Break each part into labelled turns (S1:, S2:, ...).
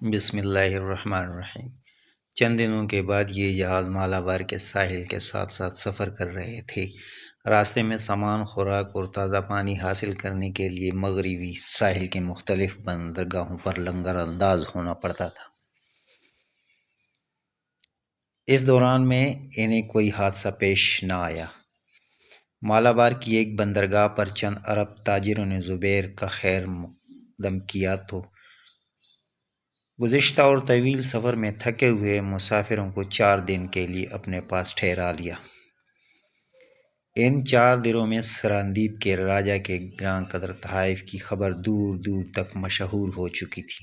S1: بسم اللہ الرحمن الرحیم۔ چند دنوں کے بعد یہ جہاز مالابار کے ساحل کے ساتھ ساتھ سفر کر رہے تھے۔ راستے میں سامان، خوراک اور تازہ پانی حاصل کرنے کے لیے مغربی ساحل کے مختلف بندرگاہوں پر لنگر انداز ہونا پڑتا تھا۔ اس دوران میں انہیں کوئی حادثہ پیش نہ آیا۔ مالابار کی ایک بندرگاہ پر چند عرب تاجروں نے زبیر کا خیر مقدم کیا تو گزشتہ اور طویل سفر میں تھکے ہوئے مسافروں کو 4 دن کے لیے اپنے پاس ٹھہرا لیا۔ ان 4 دنوں میں سراندیپ کے راجا کے گراں قدر تحائف کی خبر دور دور تک مشہور ہو چکی تھی۔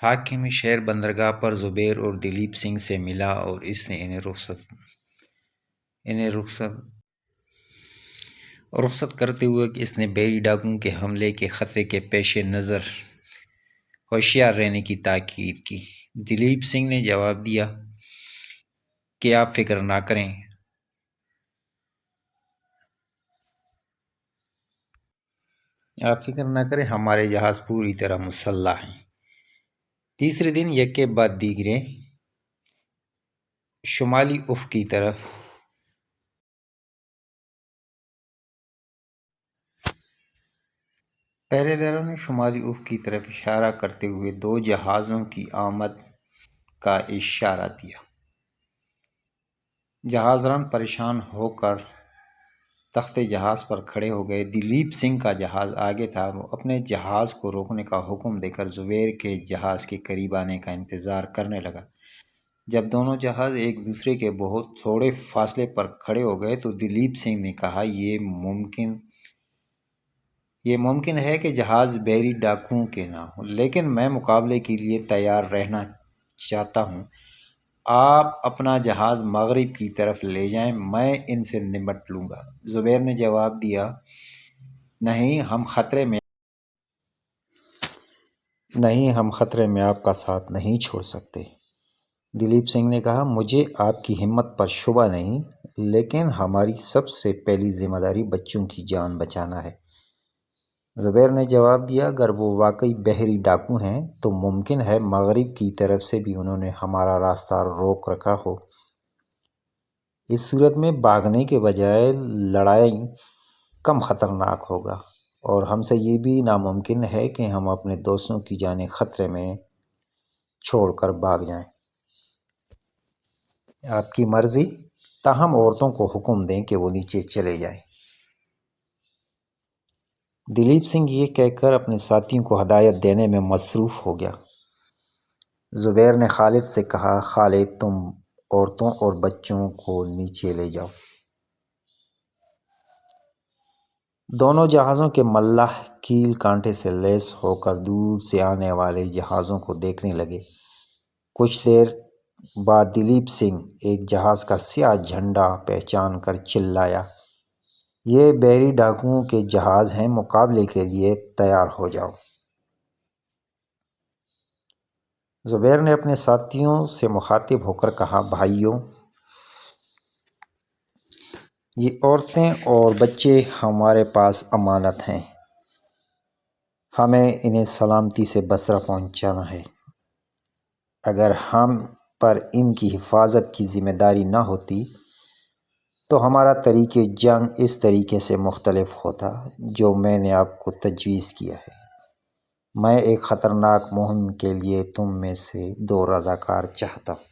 S1: حاکم شہر بندرگاہ پر زبیر اور دلیپ سنگھ سے ملا اور اس نے انہیں رخصت کرتے ہوئے کہ اس نے بحری ڈاکوؤں کے حملے کے خطرے کے پیش نظر ہوشیار رہنے کی تاکید کی۔ دلیپ سنگھ نے جواب دیا کہ آپ فکر نہ کریں، ہمارے جہاز پوری طرح مسلح ہیں۔ تیسرے دن یکے بعد دیگرے شمالی افق کی طرف پہرے داروں نے شمالی افق کی طرف اشارہ کرتے ہوئے 2 جہازوں کی آمد کا اشارہ دیا۔ جہاز ران پریشان ہو کر تخت جہاز پر کھڑے ہو گئے۔ دلیپ سنگھ کا جہاز آگے تھا۔ وہ اپنے جہاز کو روکنے کا حکم دے کر زبیر کے جہاز کے قریب آنے کا انتظار کرنے لگا۔ جب دونوں جہاز ایک دوسرے کے بہت تھوڑے فاصلے پر کھڑے ہو گئے تو دلیپ سنگھ نے کہا، یہ ممکن ہے کہ جہاز بحری ڈاکوؤں کے نہ ہوں، لیکن میں مقابلے کے لیے تیار رہنا چاہتا ہوں۔ آپ اپنا جہاز مغرب کی طرف لے جائیں، میں ان سے نمٹ لوں گا۔ زبیر نے جواب دیا، نہیں، ہم خطرے میں آپ کا ساتھ نہیں چھوڑ سکتے۔ دلیپ سنگھ نے کہا، مجھے آپ کی ہمت پر شبہ نہیں، لیکن ہماری سب سے پہلی ذمہ داری بچوں کی جان بچانا ہے۔ زبیر نے جواب دیا، اگر وہ واقعی بحری ڈاکو ہیں تو ممکن ہے مغرب کی طرف سے بھی انہوں نے ہمارا راستہ روک رکھا ہو۔ اس صورت میں بھاگنے کے بجائے لڑائی کم خطرناک ہوگا، اور ہم سے یہ بھی ناممکن ہے کہ ہم اپنے دوستوں کی جانیں خطرے میں چھوڑ کر بھاگ جائیں۔ آپ کی مرضی، تاہم عورتوں کو حکم دیں کہ وہ نیچے چلے جائیں۔ دلیپ سنگھ یہ کہہ کر اپنے ساتھیوں کو ہدایت دینے میں مصروف ہو گیا۔ زبیر نے خالد سے کہا، خالد، تم عورتوں اور بچوں کو نیچے لے جاؤ۔ دونوں جہازوں کے ملاح کیل کانٹے سے لیس ہو کر دور سے آنے والے جہازوں کو دیکھنے لگے۔ کچھ دیر بعد دلیپ سنگھ ایک جہاز کا سیاہ جھنڈا پہچان کر چلایا، یہ بحری ڈاکوؤں کے جہاز ہیں، مقابلے کے لیے تیار ہو جاؤ۔ زبیر نے اپنے ساتھیوں سے مخاطب ہو کر کہا، بھائیوں، یہ عورتیں اور بچے ہمارے پاس امانت ہیں، ہمیں انہیں سلامتی سے بصرہ پہنچانا ہے۔ اگر ہم پر ان کی حفاظت کی ذمہ داری نہ ہوتی تو ہمارا طریقِ جنگ اس طریقے سے مختلف ہوتا جو میں نے آپ کو تجویز کیا ہے۔ میں ایک خطرناک مہم کے لیے تم میں سے 2 رضاکار چاہتا ہوں۔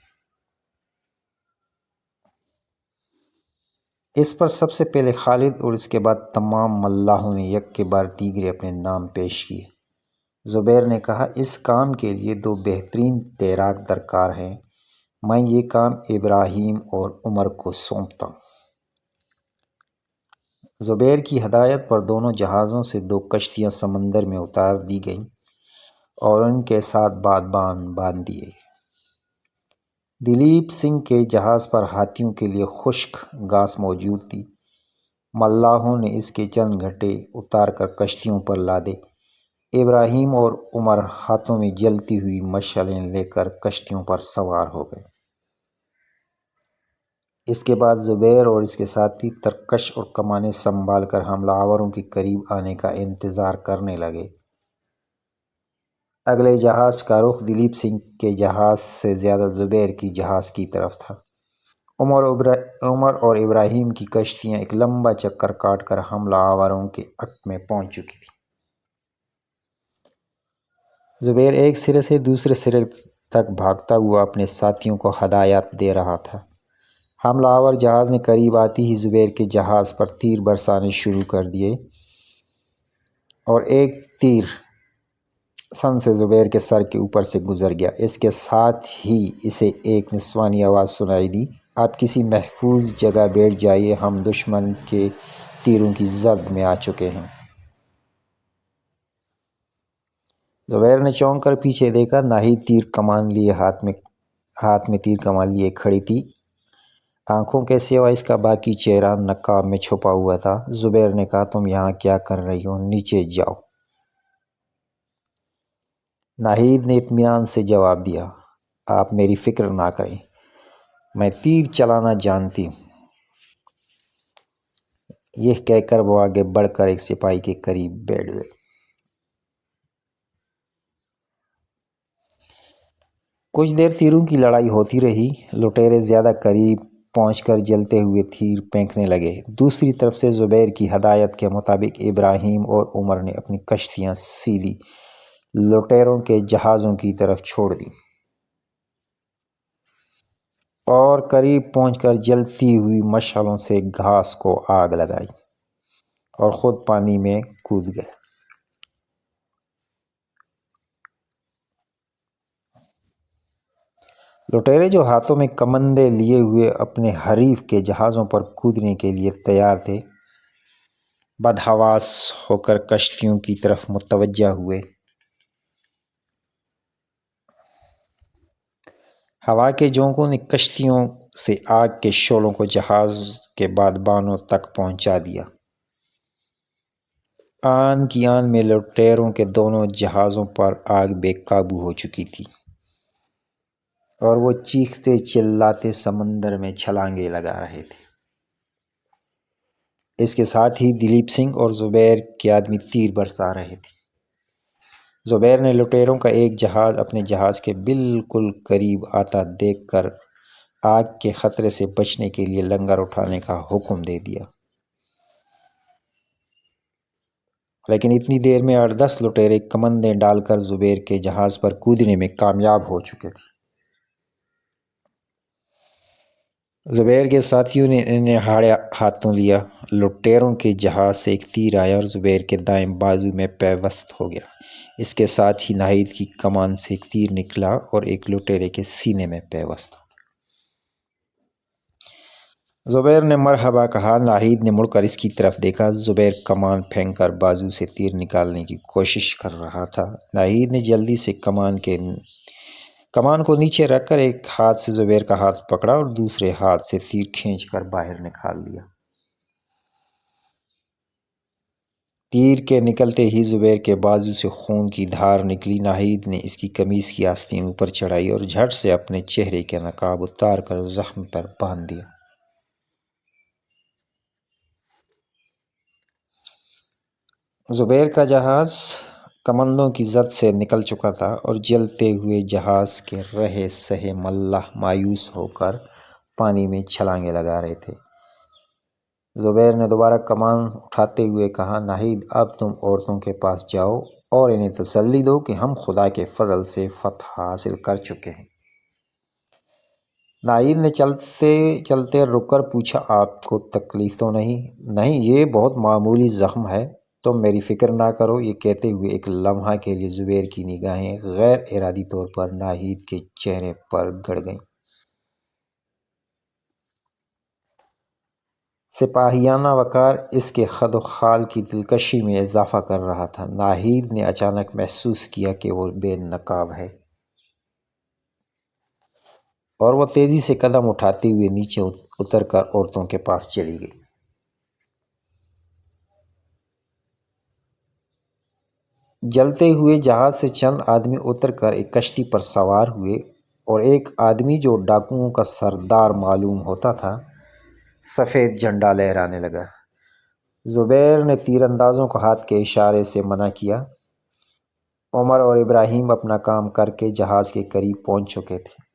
S1: اس پر سب سے پہلے خالد اور اس کے بعد تمام ملاحوں نے یک کے بعد دیگرے اپنے نام پیش کیے۔ زبیر نے کہا، اس کام کے لیے 2 بہترین تیراک درکار ہیں، میں یہ کام ابراہیم اور عمر کو سونپتا ہوں۔ زبیر کی ہدایت پر دونوں جہازوں سے 2 کشتیاں سمندر میں اتار دی گئیں اور ان کے ساتھ بادبان باندھ دیے گئے۔ دلیپ سنگھ کے جہاز پر ہاتھیوں کے لیے خشک گھاس موجود تھی۔ ملاحوں نے اس کے چند گھٹے اتار کر کشتیوں پر لادے۔ ابراہیم اور عمر ہاتھوں میں جلتی ہوئی مشعلیں لے کر کشتیوں پر سوار ہو گئے۔ اس کے بعد زبیر اور اس کے ساتھی ترکش اور کمانیں سنبھال کر حملہ آوروں کے قریب آنے کا انتظار کرنے لگے۔ اگلے جہاز کا رخ دلیپ سنگھ کے جہاز سے زیادہ زبیر کی جہاز کی طرف تھا۔ عمر اور ابراہیم کی کشتیاں ایک لمبا چکر کاٹ کر حملہ آوروں کے اٹ میں پہنچ چکی تھیں۔ زبیر ایک سرے سے دوسرے سرے تک بھاگتا ہوا اپنے ساتھیوں کو ہدایات دے رہا تھا۔ حملہ آور جہاز نے قریب آتی ہی زبیر کے جہاز پر تیر برسانے شروع کر دیے اور ایک تیر سن سے زبیر کے سر کے اوپر سے گزر گیا۔ اس کے ساتھ ہی اسے ایک نسوانی آواز سنائی دی، آپ کسی محفوظ جگہ بیٹھ جائیے، ہم دشمن کے تیروں کی زرد میں آ چکے ہیں۔ زبیر نے چونک کر پیچھے دیکھا، ناہید تیر کمان لیے ہاتھ میں تیر کمان لیے کھڑی تھی۔ آنکھوں کے سوا اس کا باقی چہرہ نقاب میں چھپا ہوا تھا۔ زبیر نے کہا، تم یہاں کیا کر رہی ہو؟ نیچے جاؤ۔ ناہید نے اطمینان سے جواب دیا، آپ میری فکر نہ کریں، میں تیر چلانا جانتی ہوں۔ یہ کہہ کر وہ آگے بڑھ کر ایک سپاہی کے قریب بیٹھ گئی۔ کچھ دیر تیروں کی لڑائی ہوتی رہی۔ لٹیرے زیادہ قریب پہنچ کر جلتے ہوئے تیر پھینکنے لگے۔ دوسری طرف سے زبیر کی ہدایت کے مطابق ابراہیم اور عمر نے اپنی کشتیاں سیدھی لٹیروں کے جہازوں کی طرف چھوڑ دیں اور قریب پہنچ کر جلتی ہوئی مشعلوں سے گھاس کو آگ لگائی اور خود پانی میں کود گئے۔ لٹیرے جو ہاتھوں میں کمندیں لیے ہوئے اپنے حریف کے جہازوں پر کودنے کے لیے تیار تھے، بدحواس ہو کر کشتیوں کی طرف متوجہ ہوئے۔ ہوا کے جھونکوں نے کشتیوں سے آگ کے شعلوں کو جہاز کے بادبانوں تک پہنچا دیا۔ آن کی آن میں لٹیروں کے دونوں جہازوں پر آگ بے قابو ہو چکی تھی اور وہ چیختے چلاتے سمندر میں چھلانگیں لگا رہے تھے۔ اس کے ساتھ ہی دلیپ سنگھ اور زبیر کے آدمی تیر برسا رہے تھے۔ زبیر نے لٹیروں کا ایک جہاز اپنے جہاز کے بالکل قریب آتا دیکھ کر آگ کے خطرے سے بچنے کے لیے لنگر اٹھانے کا حکم دے دیا، لیکن اتنی دیر میں 8-10 لٹیرے کمندیں ڈال کر زبیر کے جہاز پر کودنے میں کامیاب ہو چکے تھے۔ زبیر کے ساتھیوں نے انہیں ہاتھوں لیا۔ لٹیروں کے جہاز سے ایک تیر آیا اور زبیر کے دائیں بازو میں پیوست ہو گیا۔ اس کے ساتھ ہی ناہید کی کمان سے ایک تیر نکلا اور ایک لٹیرے کے سینے میں پیوست ہو گیا۔ زبیر نے مرحبا کہا۔ ناہید نے مڑ کر اس کی طرف دیکھا۔ زبیر کمان پھینک کر بازو سے تیر نکالنے کی کوشش کر رہا تھا۔ ناہید نے جلدی سے کمان کو نیچے رکھ کر ایک ہاتھ سے زبیر کا ہاتھ پکڑا اور دوسرے ہاتھ سے تیر کھینچ کر باہر نکال دیا۔ تیر کے نکلتے ہی زبیر کے بازو سے خون کی دھار نکلی۔ ناہید نے اس کی قمیص کی آستین اوپر چڑھائی اور جھٹ سے اپنے چہرے کا نقاب اتار کر زخم پر باندھ دیا۔ زبیر کا جہاز کمندوں کی زد سے نکل چکا تھا اور جلتے ہوئے جہاز کے رہے سہے ملاح مایوس ہو کر پانی میں چھلانگیں لگا رہے تھے۔ زبیر نے دوبارہ کمان اٹھاتے ہوئے کہا، ناہید اب تم عورتوں کے پاس جاؤ اور انہیں تسلی دو کہ ہم خدا کے فضل سے فتح حاصل کر چکے ہیں۔ ناہید نے چلتے چلتے رک کر پوچھا، آپ کو تکلیف تو نہیں؟ نہیں، یہ بہت معمولی زخم ہے، تم میری فکر نہ کرو۔ یہ کہتے ہوئے ایک لمحہ کے لیے زبیر کی نگاہیں غیر ارادی طور پر ناہید کے چہرے پر گڑ گئیں۔ سپاہیانہ وقار اس کے خد و خال کی دلکشی میں اضافہ کر رہا تھا۔ ناہید نے اچانک محسوس کیا کہ وہ بے نقاب ہے اور وہ تیزی سے قدم اٹھاتے ہوئے نیچے اتر کر عورتوں کے پاس چلی گئی۔ جلتے ہوئے جہاز سے چند آدمی اتر کر ایک کشتی پر سوار ہوئے اور ایک آدمی جو ڈاکوؤں کا سردار معلوم ہوتا تھا سفید جھنڈا لہرانے لگا۔ زبیر نے تیر اندازوں کو ہاتھ کے اشارے سے منع کیا۔ عمر اور ابراہیم اپنا کام کر کے جہاز کے قریب پہنچ چکے تھے۔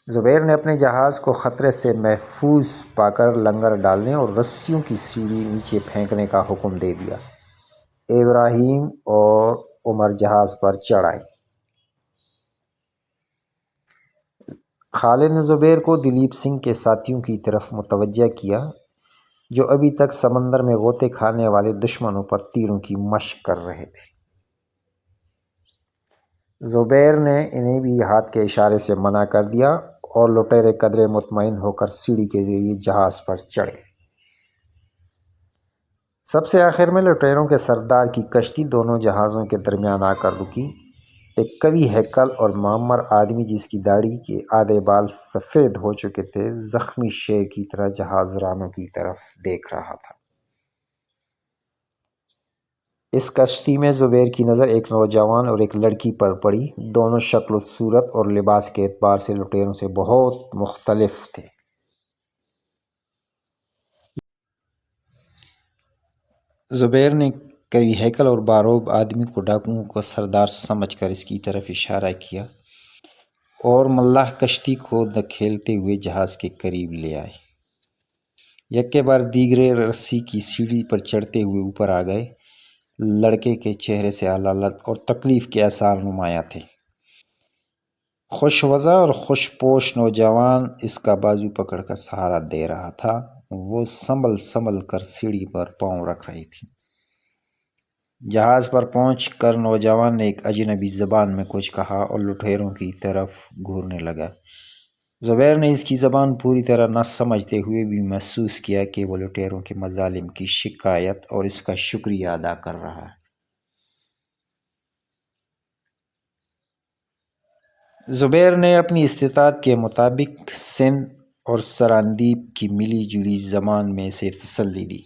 S1: زبیر نے اپنے جہاز کو خطرے سے محفوظ پا کر لنگر ڈالنے اور رسیوں کی سیڑھی نیچے پھینکنے کا حکم دے دیا۔ ابراہیم اور عمر جہاز پر چڑھ آئے۔ خالد نے زبیر کو دلیپ سنگھ کے ساتھیوں کی طرف متوجہ کیا جو ابھی تک سمندر میں غوطے کھانے والے دشمنوں پر تیروں کی مشق کر رہے تھے۔ زبیر نے انہیں بھی ہاتھ کے اشارے سے منع کر دیا اور لٹیرے قدرے مطمئن ہو کر سیڑھی کے ذریعے جہاز پر چڑھ گئے۔ سب سے آخر میں لٹیروں کے سردار کی کشتی دونوں جہازوں کے درمیان آ کر رکی۔ ایک قوی ہیکل اور معمر آدمی جس کی داڑھی کے آدھے بال سفید ہو چکے تھے زخمی شیر کی طرح جہاز رانوں کی طرف دیکھ رہا تھا۔ اس کشتی میں زبیر کی نظر ایک نوجوان اور ایک لڑکی پر پڑی۔ دونوں شکل و صورت اور لباس کے اعتبار سے لٹیروں سے بہت مختلف تھے۔ زبیر نے قوی ہیکل اور باروب آدمی کو ڈاکوؤں کا سردار سمجھ کر اس کی طرف اشارہ کیا اور ملاح کشتی کو دھکیلتے ہوئے جہاز کے قریب لے آئے۔ یکے بار دیگرے رسی کی سیڑھی پر چڑھتے ہوئے اوپر آ گئے۔ لڑکے کے چہرے سے حلالت اور تکلیف کے آثار نمایاں تھے۔ خوش وضع اور خوش پوش نوجوان اس کا بازو پکڑ کر سہارا دے رہا تھا۔ وہ سنبھل سنبھل کر سیڑھی پر پاؤں رکھ رہی تھی۔ جہاز پر پہنچ کر نوجوان نے ایک اجنبی زبان میں کچھ کہا اور لٹیروں کی طرف گھورنے لگا۔ زبیر نے اس کی زبان پوری طرح نہ سمجھتے ہوئے بھی محسوس کیا کہ وہ لٹیروں کے مظالم کی شکایت اور اس کا شکریہ ادا کر رہا ہے۔ زبیر نے اپنی استطاعت کے مطابق سندھ اور سراندیپ کی ملی جلی زبان میں اسے تسلی دی۔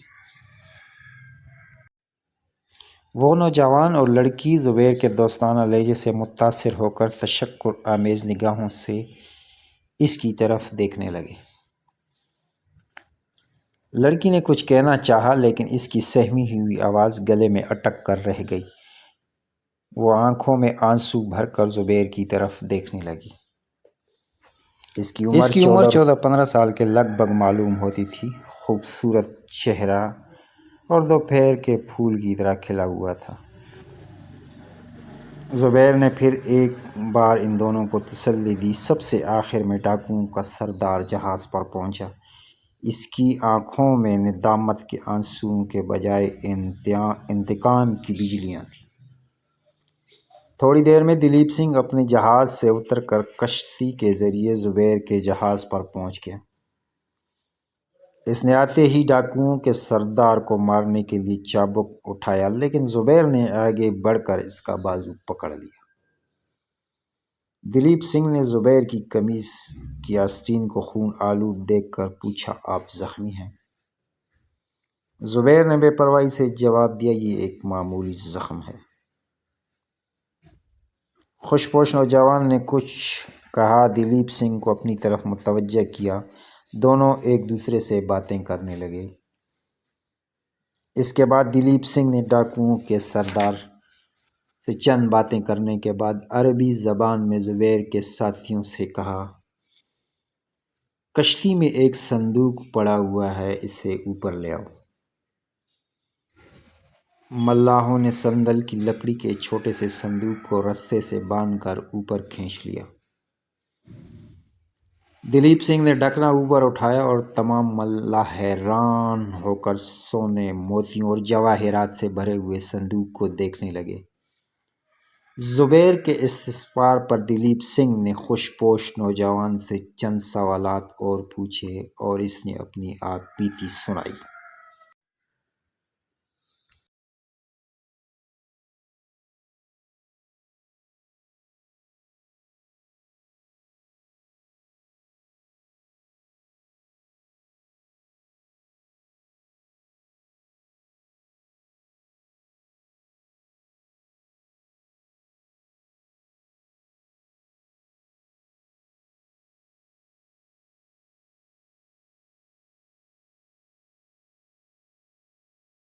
S1: وہ نوجوان اور لڑکی زبیر کے دوستانہ لہجے سے متاثر ہو کر تشکر آمیز نگاہوں سے اس کی طرف دیکھنے لگے۔ لڑکی نے کچھ کہنا چاہا لیکن اس کی سہمی ہوئی آواز گلے میں اٹک کر رہ گئی۔ وہ آنکھوں میں آنسو بھر کر زبیر کی طرف دیکھنے لگی۔ اس کی عمر 14-15 سال کے لگ بھگ معلوم ہوتی تھی۔ خوبصورت چہرہ اور دوپہر کے پھول کی طرح کھلا ہوا تھا۔ زبیر نے پھر ایک بار ان دونوں کو تسلی دی۔ سب سے آخر میں ڈاکوؤں کا سردار جہاز پر پہنچا۔ اس کی آنکھوں میں ندامت کے آنسوؤں کے بجائے انتقام کی بجلیاں تھیں۔ تھوڑی دیر میں دلیپ سنگھ اپنے جہاز سے اتر کر کشتی کے ذریعے زبیر کے جہاز پر پہنچ گیا۔ اس نے آتے ہی ڈاکوؤں کے سردار کو مارنے کے لیے چابک اٹھایا لیکن زبیر نے آگے بڑھ کر اس کا بازو پکڑ لیا۔ دلیپ سنگھ نے زبیر کی قمیص کی آستین کو خون آلود دیکھ کر پوچھا، آپ زخمی ہیں؟ زبیر نے بے پرواہی سے جواب دیا، یہ ایک معمولی زخم ہے۔ خوش پوش نوجوان نے کچھ کہا، دلیپ سنگھ کو اپنی طرف متوجہ کیا۔ دونوں ایک دوسرے سے باتیں کرنے لگے۔ اس کے بعد دلیپ سنگھ نے ڈاکوؤں کے سردار سے چند باتیں کرنے کے بعد عربی زبان میں زبیر کے ساتھیوں سے کہا، کشتی میں ایک صندوق پڑا ہوا ہے، اسے اوپر لے آؤ۔ ملاحوں نے سندل کی لکڑی کے چھوٹے سے صندوق کو رسے سے باندھ کر اوپر کھینچ لیا۔ دلیپ سنگھ نے ڈھکنا اوپر اٹھایا اور تمام ملاح حیران ہو کر سونے، موتیوں اور جواہرات سے بھرے ہوئے صندوق کو دیکھنے لگے۔ زبیر کے استفسار پر دلیپ سنگھ نے خوش پوش نوجوان سے چند سوالات اور پوچھے اور اس نے اپنی آپ بیتی سنائی۔